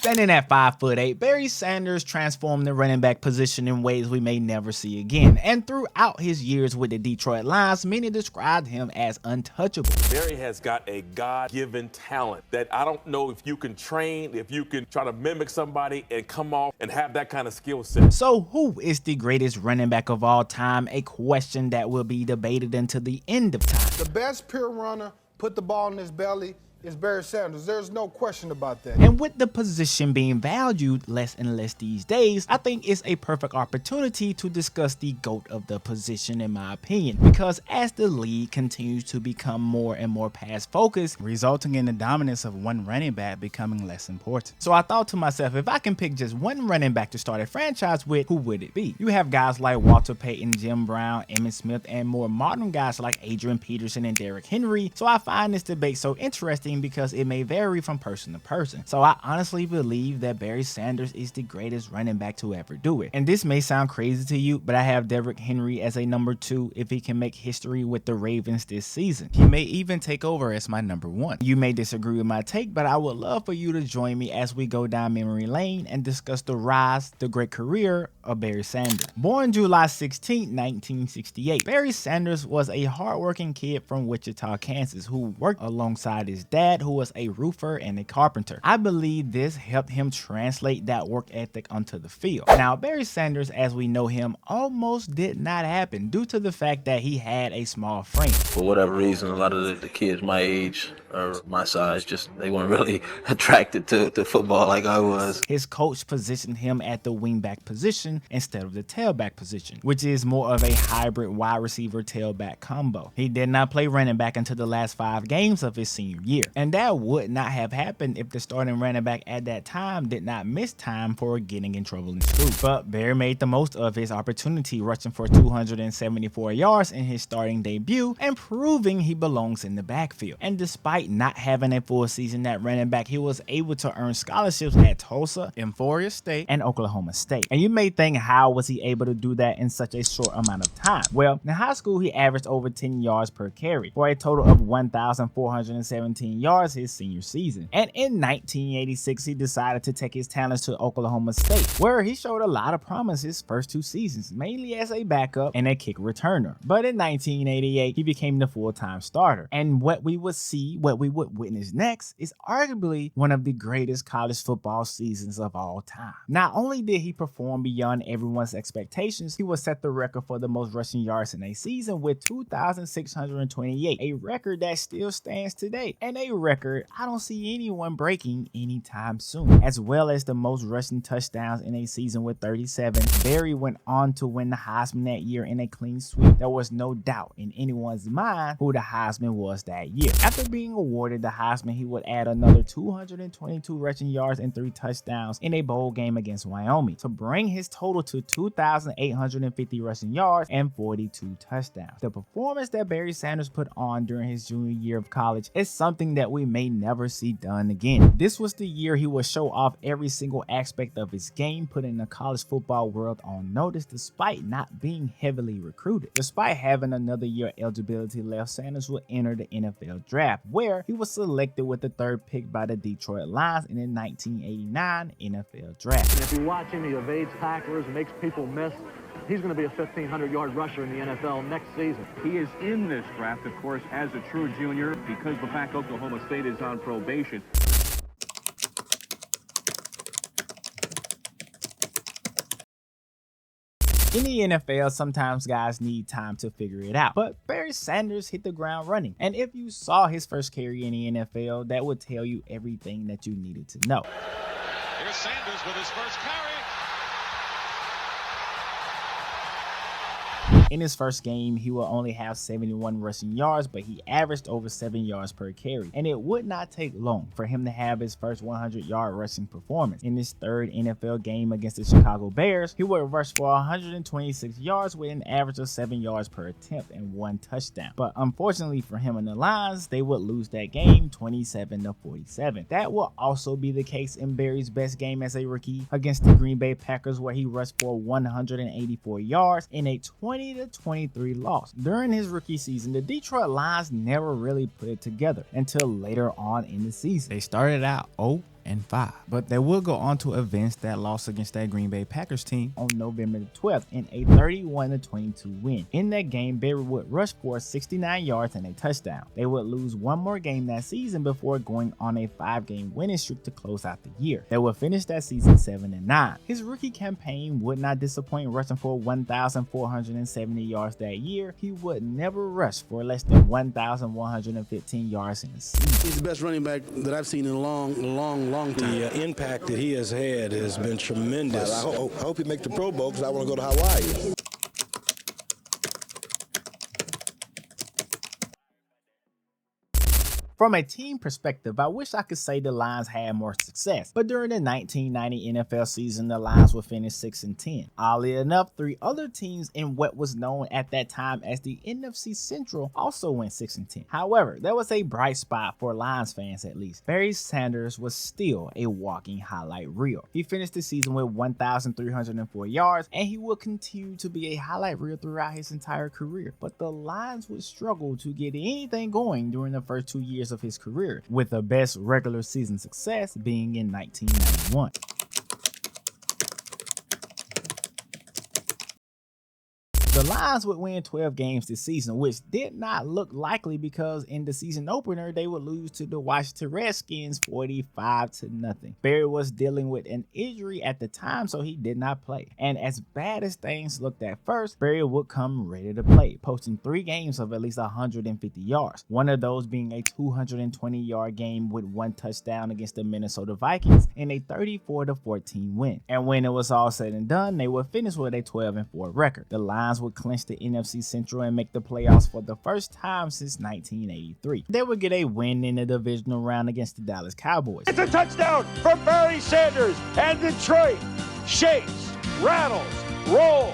Standing at 5'8", Barry Sanders transformed the running back position in ways we may never see again. And throughout his years with the Detroit Lions, many described him as untouchable. Barry has got a God-given talent that I don't know if you can train, if you can try to mimic somebody and come off and have that kind of skill set. So who is the greatest running back of all time? A question that will be debated until the end of time. The best pure runner, put the ball in his belly, is Barry Sanders. There's no question about that. And with the position being valued less and less these days, I think it's a perfect opportunity to discuss the GOAT of the position, in my opinion, because as the league continues to become more and more pass focused, resulting in the dominance of one running back becoming less important. So I thought to myself, if I can pick just one running back to start a franchise with, who would it be? You have guys like Walter Payton, Jim Brown, Emmitt Smith, and more modern guys like Adrian Peterson and Derrick Henry. So I find this debate so interesting because it may vary from person to person. So I honestly believe that Barry Sanders is the greatest running back to ever do it. And this may sound crazy to you, but I have Derrick Henry as a number 2 if he can make history with the Ravens this season. He may even take over as my number 1. You may disagree with my take, but I would love for you to join me as we go down memory lane and discuss the rise, the great career of Barry Sanders. Born July 16, 1968, Barry Sanders was a hardworking kid from Wichita, Kansas, who worked alongside his dad, who was a roofer and a carpenter. I believe this helped him translate that work ethic onto the field. Now, Barry Sanders, as we know him, almost did not happen due to the fact that he had a small frame. For whatever reason, a lot of the kids my age or my size, they weren't really attracted to football like I was. His coach positioned him at the wingback position instead of the tailback position, which is more of a hybrid wide receiver tailback combo. He did not play running back until the last 5 games of his senior year. And that would not have happened if the starting running back at that time did not miss time for getting in trouble in school. But Barry made the most of his opportunity, rushing for 274 yards in his starting debut and proving he belongs in the backfield. And despite not having a full season at running back, he was able to earn scholarships at Tulsa, Emporia State, and Oklahoma State. And you may think, how was he able to do that in such a short amount of time? Well, in high school, he averaged over 10 yards per carry for a total of 1,417 yards his senior season. And in 1986, he decided to take his talents to Oklahoma State, where he showed a lot of promise his first 2 seasons, mainly as a backup and a kick returner. But in 1988, he became the full-time starter. And what we would witness next is arguably one of the greatest college football seasons of all time. Not only did he perform beyond everyone's expectations, he would set the record for the most rushing yards in a season with 2,628, a record that still stands today, and a record I don't see anyone breaking anytime soon, as well as the most rushing touchdowns in a season with 37. Barry went on to win the Heisman that year in a clean sweep. There was no doubt in anyone's mind who the Heisman was that year. After being awarded the Heisman, he would add another 222 rushing yards and 3 touchdowns in a bowl game against Wyoming to bring his total to 2,850 rushing yards and 42 touchdowns. The performance that Barry Sanders put on during his junior year of college is something that we may never see done again. This was the year he would show off every single aspect of his game, putting the college football world on notice despite not being heavily recruited. Despite having another year eligibility left, Sanders would enter the NFL draft, where he was selected with the 3rd pick by the Detroit Lions in the 1989 NFL draft. And if you watch him, he evades tacklers and makes people miss. He's going to be a 1,500-yard rusher in the NFL next season. He is in this draft, of course, as a true junior because the fact Oklahoma State is on probation. In the NFL, sometimes guys need time to figure it out, but Barry Sanders hit the ground running. And if you saw his first carry in the NFL, that would tell you everything that you needed to know. Here's Sanders with his first carry. In his first game, he will only have 71 rushing yards, but he averaged over 7 yards per carry. And it would not take long for him to have his first 100-yard rushing performance. In his 3rd NFL game against the Chicago Bears, he would rush for 126 yards with an average of 7 yards per attempt and 1 touchdown. But unfortunately for him and the Lions, they would lose that game 27-47. That will also be the case in Barry's best game as a rookie against the Green Bay Packers, where he rushed for 184 yards in a 20-23 loss. During his rookie season, the Detroit Lions never really put it together until later on in the season. They started out 0 4-5. But they will go on to advance that loss against that Green Bay Packers team on November the 12th in a 31-22 win. In that game, Barry would rush for 69 yards and a touchdown. They would lose one more game that season before going on a 5-game winning streak to close out the year. They would finish that season 7-9. His rookie campaign would not disappoint, rushing for 1,470 yards that year. He would never rush for less than 1,115 yards in a season. He's the best running back that I've seen in a long time. The impact that he has had has been tremendous. I hope he make the Pro Bowl because I want to go to Hawaii. From a team perspective, I wish I could say the Lions had more success, but during the 1990 NFL season, the Lions would finish 6-10. Oddly enough, 3 other teams in what was known at that time as the NFC Central also went 6-10. However, there was a bright spot for Lions fans at least. Barry Sanders was still a walking highlight reel. He finished the season with 1,304 yards, and he will continue to be a highlight reel throughout his entire career. But the Lions would struggle to get anything going during the first 2 years of his career, with the best regular season success being in 1991. The Lions would win 12 games this season, which did not look likely because in the season opener, they would lose to the Washington Redskins 45-0. Barry was dealing with an injury at the time, so he did not play. And as bad as things looked at first, Barry would come ready to play, posting 3 games of at least 150 yards. One of those being a 220-yard game with 1 touchdown against the Minnesota Vikings in a 34-14 win. And when it was all said and done, they would finish with a 12-4 record. The Lions would clinch the NFC Central and make the playoffs for the first time since 1983. They would get a win in the divisional round against the Dallas Cowboys. It's a touchdown for Barry Sanders, and Detroit shakes, rattles, rolls.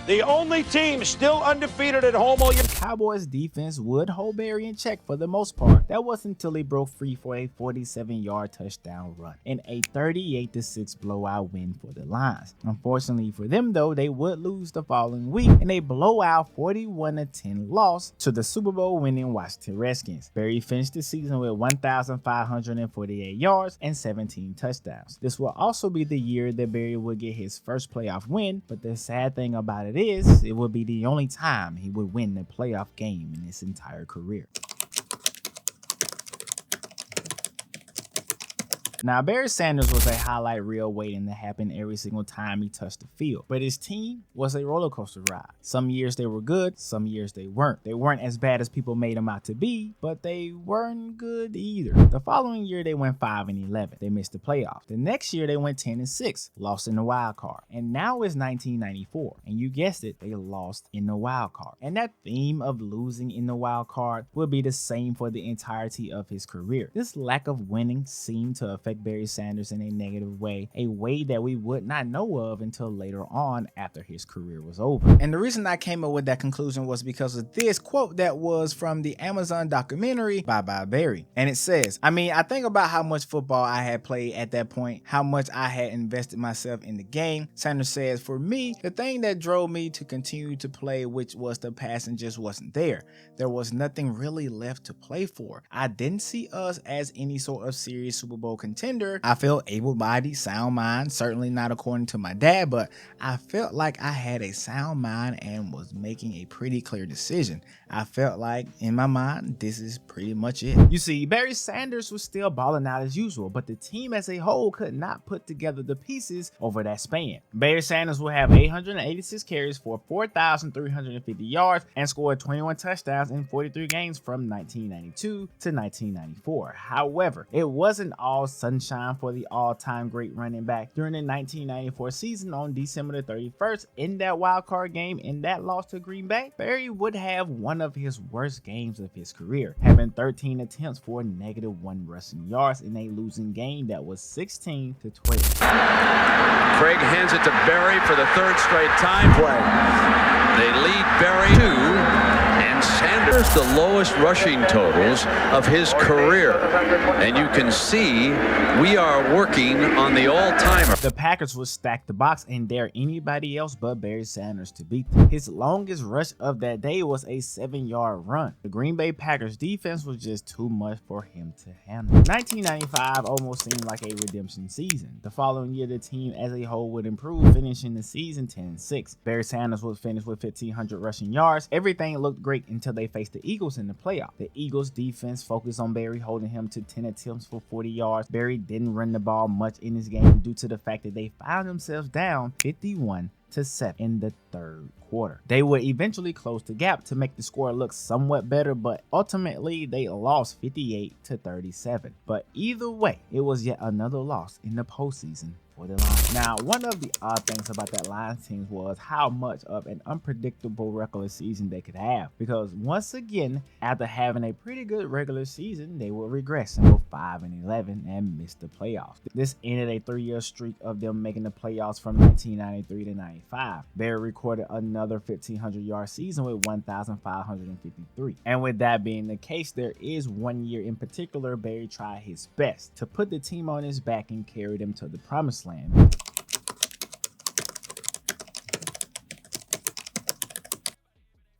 The only team still undefeated at home all year. The Cowboys defense would hold Barry in check for the most part. That was until he broke free for a 47-yard touchdown run in a 38-6 blowout win for the Lions. Unfortunately for them though, they would lose the following week in a blowout 41-10 loss to the Super Bowl winning Washington Redskins. Barry finished the season with 1,548 yards and 17 touchdowns. This will also be the year that Barry would get his first playoff win, but the sad thing about it is, it would be the only time he would win the playoff game in his entire career. Now, Barry Sanders was a highlight reel waiting to happen every single time he touched the field, but his team was a roller coaster ride. Some years they were good, some years they weren't. They weren't as bad as people made them out to be, but they weren't good either. The following year they went 5-11. They missed the playoffs. The next year they went 10-6, lost in the wild card. And now it's 1994, and you guessed it, they lost in the wild card. And that theme of losing in the wild card will be the same for the entirety of his career. This lack of winning seemed to affect Barry Sanders in a negative way, a way that we would not know of until later on after his career was over. And the reason I came up with that conclusion was because of this quote that was from the Amazon documentary Bye Bye Barry. And it says, I think about how much football I had played at that point, how much I had invested myself in the game. Sanders says, for me, the thing that drove me to continue to play, which was the passing, just wasn't there. There was nothing really left to play for. I didn't see us as any sort of serious Super Bowl contender. I felt able-bodied, sound mind, certainly not according to my dad, but I felt like I had a sound mind and was making a pretty clear decision. I felt like, in my mind, this is pretty much it. You see, Barry Sanders was still balling out as usual, but the team as a whole could not put together the pieces over that span. Barry Sanders will have 886 carries for 4,350 yards and scored 21 touchdowns in 43 games from 1992 to 1994. However, it wasn't all sunshine for the all-time great running back. During the 1994 season on December the 31st, in that wildcard game, in that loss to Green Bay, Barry would have one of his worst games of his career, having 13 attempts for -1 rushing yards in a losing game that was 16-12. Craig hands it to Barry for the 3rd straight time play. They lead Barry 2, and And Sanders, the lowest rushing totals of his career. And you can see we are working on the all-timer. The Packers would stack the box and dare anybody else but Barry Sanders to beat them. His longest rush of that day was a 7-yard run. The Green Bay Packers defense was just too much for him to handle. 1995 almost seemed like a redemption season. The following year, the team as a whole would improve, finishing the season 10-6. Barry Sanders would finish with 1,500 rushing yards. Everything looked great until they faced the Eagles in the playoff. The Eagles defense focused on Barry, holding him to 10 attempts for 40 yards. Barry didn't run the ball much in this game due to the fact that they found themselves down 51-7 in the third quarter. They would eventually close the gap to make the score look somewhat better, but ultimately they lost 58-37. But either way, it was yet another loss in the postseason for the Lions. Now, one of the odd things about that Lions team was how much of an unpredictable regular season they could have, because once again, after having a pretty good regular season, they would regress and go 5-11 and miss the playoffs. This ended a 3-year streak of them making the playoffs from 1993 to 95. Barry recorded another 1,500-yard season with 1,553. And with that being the case, there is one year in particular Barry tried his best to put the team on his back and carry them to the promised land.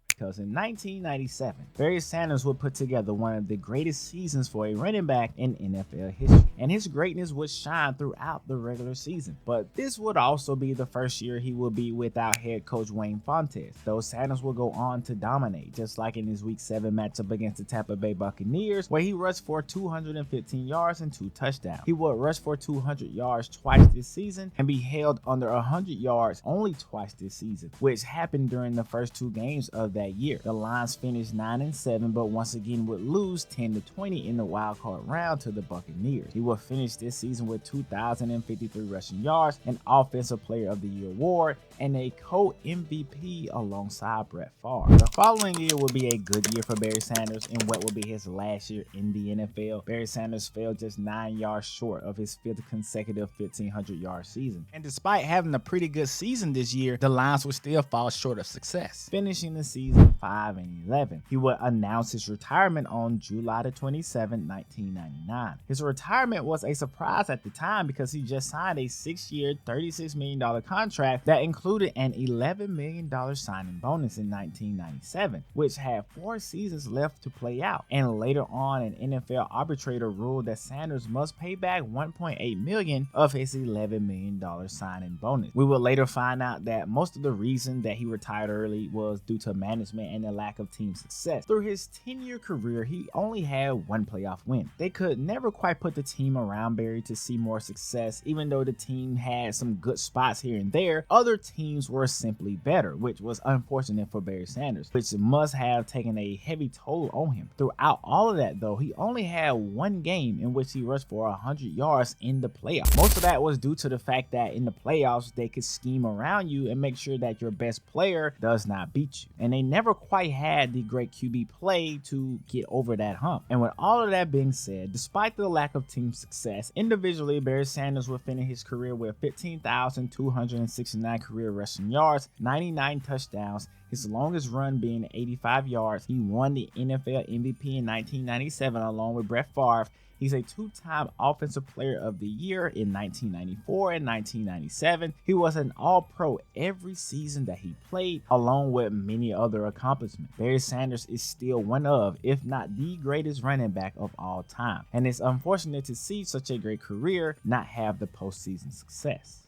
Because in 1997, Barry Sanders would put together one of the greatest seasons for a running back in NFL history, and his greatness would shine throughout the regular season. But this would also be the first year he would be without head coach Wayne Fontes, though Sanders would go on to dominate, just like in his Week 7 matchup against the Tampa Bay Buccaneers, where he rushed for 215 yards and 2 touchdowns. He would rush for 200 yards twice this season and be held under 100 yards only twice this season, which happened during the first 2 games of that year. The Lions finished 9-7, but once again would lose 10-20 in the wild card round to the Buccaneers. He would finish this season with 2,053 rushing yards, an Offensive Player of the Year award, and a co-MVP alongside Brett Favre. The following year would be a good year for Barry Sanders in what would be his last year in the NFL. Barry Sanders fell just 9 yards short of his 5th consecutive 1,500-yard season. And despite having a pretty good season this year, the Lions would still fall short of success, finishing the season 5-11. He would announce his retirement on July 27, 1999. His retirement was a surprise at the time because he just signed a 6-year, $36 million contract that included an $11 million signing bonus in 1997, which had 4 seasons left to play out. And later on, an NFL arbitrator ruled that Sanders must pay back $1.8 million of his $11 million signing bonus. We would later find out that most of the reason that he retired early was due to management and the lack of team success. Through his 10-year career, he only had 1 playoff win. They could never quite put the team around Barry to see more success, even though the team had some good spots here and there. Other teams were simply better, which was unfortunate for Barry Sanders, which must have taken a heavy toll on him. Throughout all of that, though, he only had 1 game in which he rushed for 100 yards in the playoffs. Most of that was due to the fact that in the playoffs, they could scheme around you and make sure that your best player does not beat you. And they never quite had the great QB play to get over that hump. And with all of that being said, despite the lack of team success, individually, Barry Sanders would finish his career with 15,269 career rushing yards, 99 touchdowns, his longest run being 85 yards. He won the NFL MVP in 1997 along with Brett Favre. He's a 2-time Offensive Player of the Year in 1994 and 1997. He was an All-Pro every season that he played, along with many other accomplishments. Barry Sanders is still one of, if not the greatest running back of all time. And it's unfortunate to see such a great career not have the postseason success.